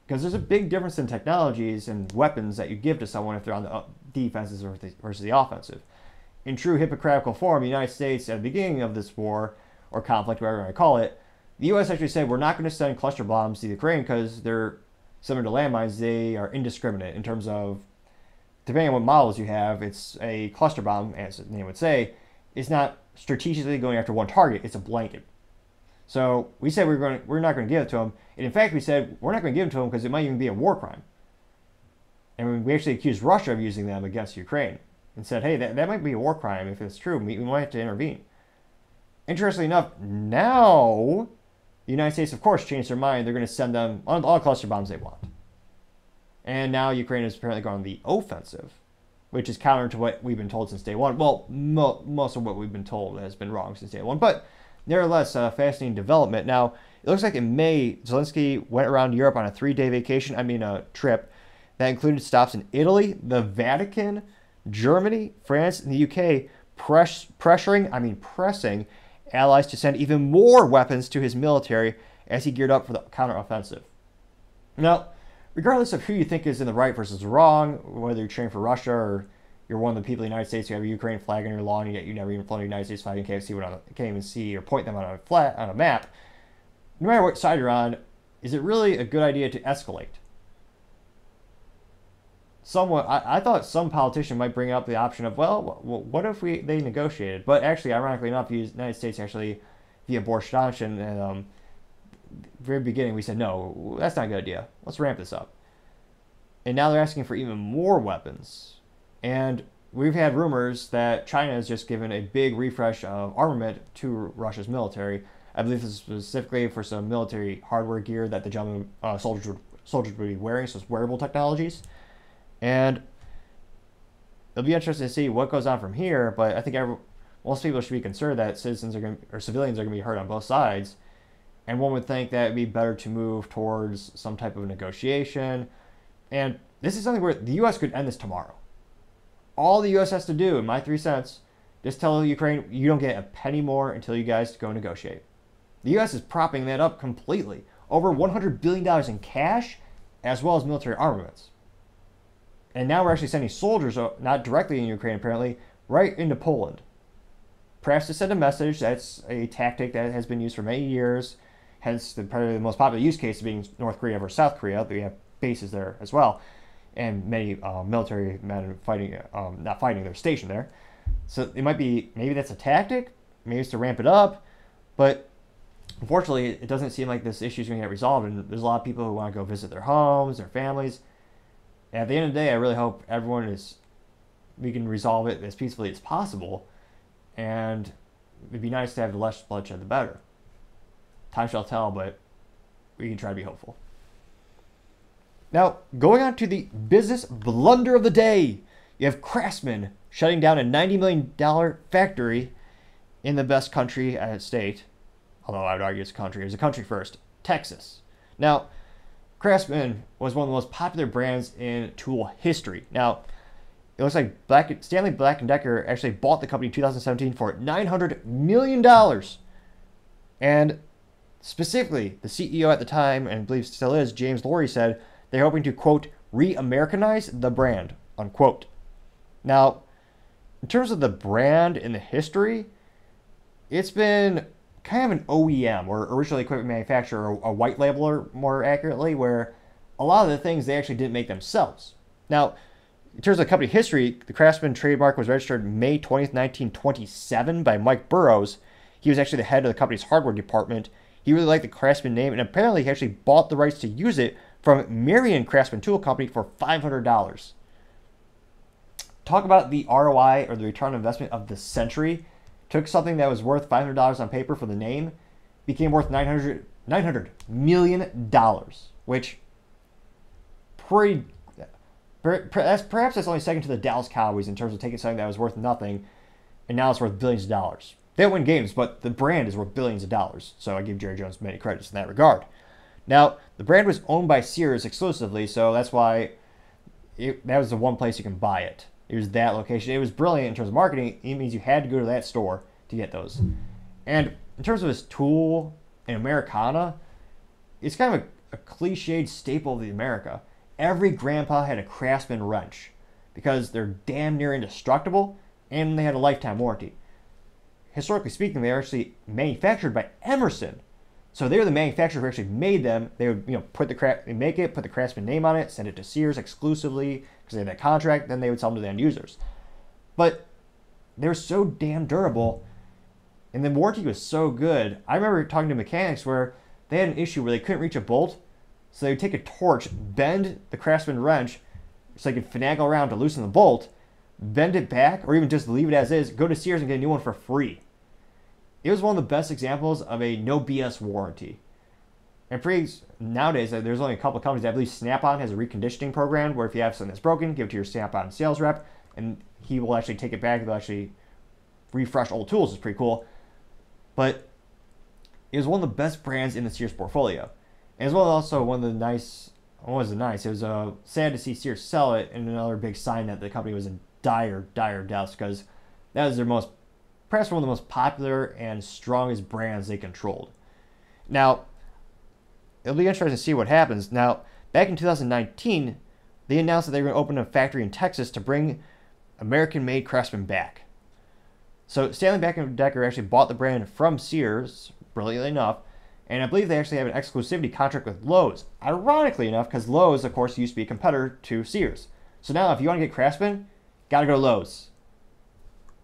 Because there's a big difference in technologies and weapons that you give to someone if they're on the defensive versus the offensive. In true hypocritical form, the United States, at the beginning of this war, or conflict, whatever you want to call it, the U.S. actually said, we're not going to send cluster bombs to Ukraine because they're similar to landmines. They are indiscriminate in terms of, depending on what models you have, it's a cluster bomb, as the name would say, is not strategically going after one target. It's a blanket. So we said we're not going to give it to them. And in fact, we said we're not going to give it to them because it might even be a war crime. And we actually accused Russia of using them against Ukraine and said, hey, that might be a war crime. If it's true, we might have to intervene. Interestingly enough, now the United States, of course, changed their mind. They're going to send them all cluster bombs they want. And now Ukraine is apparently going on the offensive, which is counter to what we've been told since day one. Well, most of what we've been told has been wrong since day one. But nevertheless, fascinating development. Now, it looks like in May, Zelensky went around Europe on a 3-day trip that included stops in Italy, the Vatican, Germany, France, and the UK, pressing allies to send even more weapons to his military as he geared up for the counteroffensive. Now, regardless of who you think is in the right versus wrong, whether you're cheering for Russia or you're one of the people in the United States who have a Ukraine flag on your lawn, yet you never even flown a United States flag and can't even see or point them on a map, no matter what side you're on, is it really a good idea to escalate? I thought some politician might bring up the option of, well, what if they negotiated? But actually, ironically enough, the United States actually, via Boris Johnson, and very beginning, we said, no, that's not a good idea. Let's ramp this up. And now they're asking for even more weapons. And we've had rumors that China has just given a big refresh of armament to Russia's military. I believe this is specifically for some military hardware gear that the gentlemen, soldiers would be wearing, so it's wearable technologies. And it'll be interesting to see what goes on from here, but I think most people should be concerned that civilians are going to be hurt on both sides. And one would think that it'd be better to move towards some type of negotiation. And this is something where the U.S. could end this tomorrow. All the U.S. has to do, in my 3 cents, just tell Ukraine, you don't get a penny more until you guys go negotiate. The U.S. is propping that up completely. Over $100 billion in cash, as well as military armaments. And now we're actually sending soldiers, not directly in Ukraine apparently, right into Poland. Perhaps to send a message. That's a tactic that has been used for many years. Hence, probably the most popular use case being North Korea versus South Korea. We have bases there as well. And many military men fighting, not fighting, they're stationed there. So it might be, maybe that's a tactic. Maybe it's to ramp it up. But unfortunately, it doesn't seem like this issue is going to get resolved. And there's a lot of people who want to go visit their homes, their families. And at the end of the day, I really hope we can resolve it as peacefully as possible. And it'd be nice to have the less bloodshed, the better. Time shall tell, but we can try to be hopeful. Now, going on to the business blunder of the day. You have Craftsman shutting down a $90 million factory in the best country state. Although I would argue it's a country. It was a country first. Texas. Now, Craftsman was one of the most popular brands in tool history. Now, it looks like Stanley Black & Decker actually bought the company in 2017 for $900 million. And specifically, the CEO at the time, and I believe still is, James Lorry, said they're hoping to, quote, re-Americanize the brand, unquote. Now, in terms of the brand and the history, it's been kind of an OEM, or original equipment manufacturer, or a white labeler more accurately, where a lot of the things they actually didn't make themselves. Now, in terms of company history, the Craftsman trademark was registered May 20th, 1927 by Mike Burroughs. He was actually the head of the company's hardware department. He really liked the Craftsman name, and apparently he actually bought the rights to use it from Marion Craftsman Tool Company for $500. Talk about the ROI, or the return on investment of the century. Took something that was worth $500 on paper for the name, became worth $900 million, which perhaps that's only second to the Dallas Cowboys in terms of taking something that was worth nothing, and now it's worth billions of dollars. They don't win games, but the brand is worth billions of dollars, so I give Jerry Jones many credits in that regard. Now, the brand was owned by Sears exclusively, so that's why that was the one place you can buy it. It was that location. It was brilliant in terms of marketing. It means you had to go to that store to get those. And in terms of his tool in Americana, it's kind of a cliched staple of the America. Every grandpa had a Craftsman wrench because they're damn near indestructible and they had a lifetime warranty. Historically speaking, they were actually manufactured by Emerson. So they were the manufacturer who actually made them. They would, put the Craftsman name on it, send it to Sears exclusively because they had that contract. Then they would sell them to the end users. But they were so damn durable, and the warranty was so good. I remember talking to mechanics where they had an issue where they couldn't reach a bolt, so they would take a torch, bend the Craftsman wrench so they could finagle around to loosen the bolt, bend it back, or even just leave it as is, go to Sears and get a new one for free. It was one of the best examples of a no BS warranty. And nowadays, there's only a couple of companies. I believe Snap-on has a reconditioning program where if you have something that's broken, give it to your Snap-on sales rep, and he will actually take it back. They'll actually refresh old tools. It's pretty cool. But it was one of the best brands in the Sears portfolio. And as well, also one of the nice. What was it nice? It was sad to see Sears sell it, and another big sign that the company was in dire deaths, because that was perhaps one of the most popular and strongest brands they controlled. Now, it'll be interesting to see what happens. Now, back in 2019, they announced that they were going to open a factory in Texas to bring American-made Craftsman back. So Stanley Black & Decker actually bought the brand from Sears, brilliantly enough, and I believe they actually have an exclusivity contract with Lowe's. Ironically enough, because Lowe's, of course, used to be a competitor to Sears. So now, if you want to get Craftsman, gotta go to Lowe's.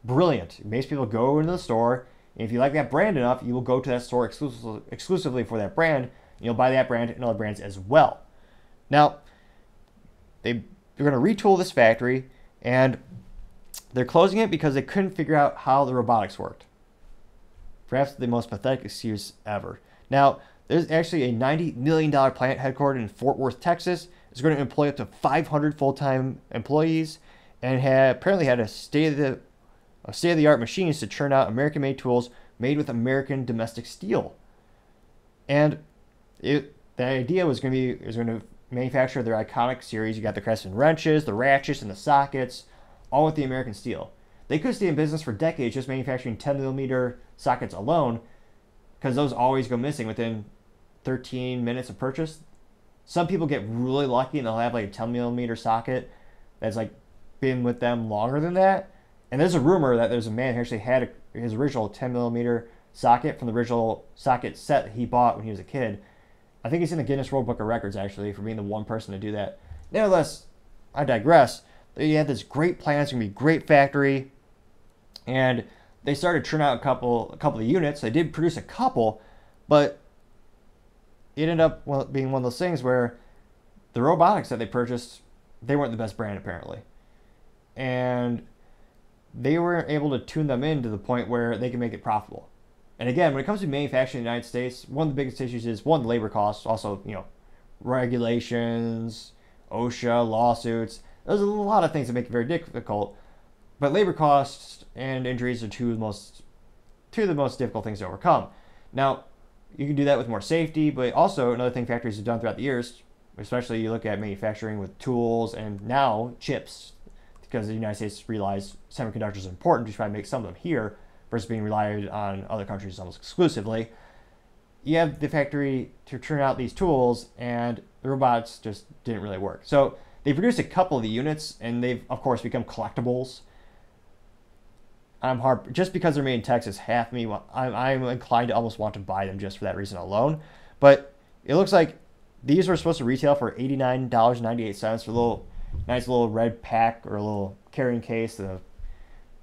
Brilliant. It makes people go into the store, and if you like that brand enough, you will go to that store exclusively for that brand, and you'll buy that brand and other brands as well. Now, they're going to retool this factory, and they're closing it because they couldn't figure out how the robotics worked. Perhaps the most pathetic excuse ever. Now, there's actually a $90 million plant headquartered in Fort Worth, Texas. It's going to employ up to 500 full-time employees, and apparently had a of state-of-the-art machines to churn out American-made tools made with American domestic steel. And the idea was going to manufacture their iconic series. You got the Craftsman wrenches, the ratchets, and the sockets, all with the American steel. They could stay in business for decades just manufacturing 10mm sockets alone, because those always go missing within 13 minutes of purchase. Some people get really lucky and they'll have like a 10mm socket that's like been with them longer than that. And there's a rumor that there's a man who actually had his original 10mm socket from the original socket set that he bought when he was a kid. I think he's in the Guinness World Book of Records, actually, for being the one person to do that. Nevertheless, I digress. They had this great plan. It's going to be a great factory. And they started churning out a couple of units. They did produce a couple, but it ended up being one of those things where the robotics that they purchased, they weren't the best brand, apparently. And they weren't able to tune them in to the point where they can make it profitable. And again, when it comes to manufacturing in the United States, one of the biggest issues is, one, labor costs, also, regulations, OSHA, lawsuits. There's a lot of things that make it very difficult. But labor costs and injuries are two of the most difficult things to overcome. Now, you can do that with more safety, but also another thing factories have done throughout the years, especially you look at manufacturing with tools and now chips, because the United States realized semiconductors are important to try to make some of them here versus being relied on other countries almost exclusively. You have the factory to turn out these tools, and the robots just didn't really work. So they produced a couple of the units, and they've, of course, become collectibles. Just because they're made in Texas, I'm inclined to almost want to buy them just for that reason alone. But it looks like these were supposed to retail for $89.98 for a nice little red pack or a little carrying case, the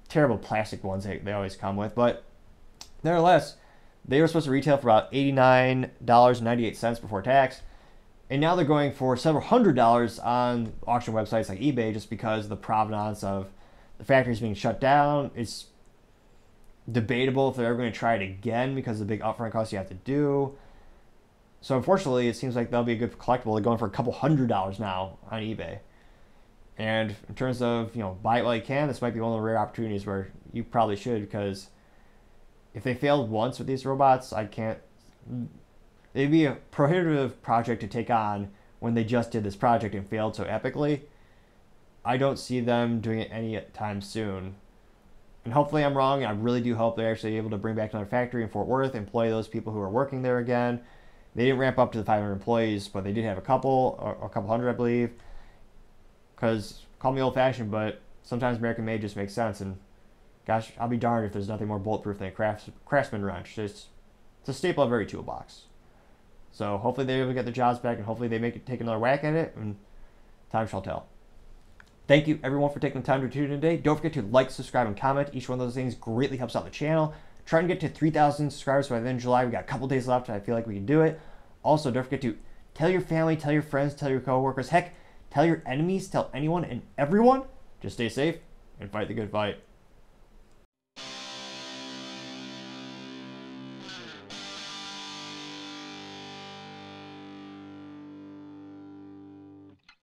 terrible plastic ones they always come with. But nevertheless, they were supposed to retail for about $89.98 before tax. And now they're going for several $100s on auction websites like eBay, just because of the provenance of the factories being shut down. It's debatable if they're ever going to try it again because of the big upfront costs you have to do. So unfortunately, it seems like that'll be a good collectible. They're going for a couple $100s now on eBay. And in terms of, buy it while you can, this might be one of the rare opportunities where you probably should, because if they failed once with these robots, it'd be a prohibitive project to take on when they just did this project and failed so epically. I don't see them doing it any time soon. And hopefully I'm wrong. I really do hope they're actually able to bring back another factory in Fort Worth, employ those people who are working there again. They didn't ramp up to the 500 employees, but they did have a couple hundred, I believe. Because, call me old-fashioned, but sometimes American-made just makes sense. And gosh, I'll be darned if there's nothing more bulletproof than a Craftsman wrench. It's a staple of every toolbox. So hopefully they're able to get their jobs back, and hopefully they take another whack at it, and time shall tell. Thank you, everyone, for taking the time to tune in today. Don't forget to like, subscribe, and comment. Each one of those things greatly helps out the channel. Trying to get to 3,000 subscribers by the end of July. We got a couple days left, and I feel like we can do it. Also, don't forget to tell your family, tell your friends, tell your coworkers. Heck, tell your enemies, tell anyone and everyone. Just stay safe and fight the good fight.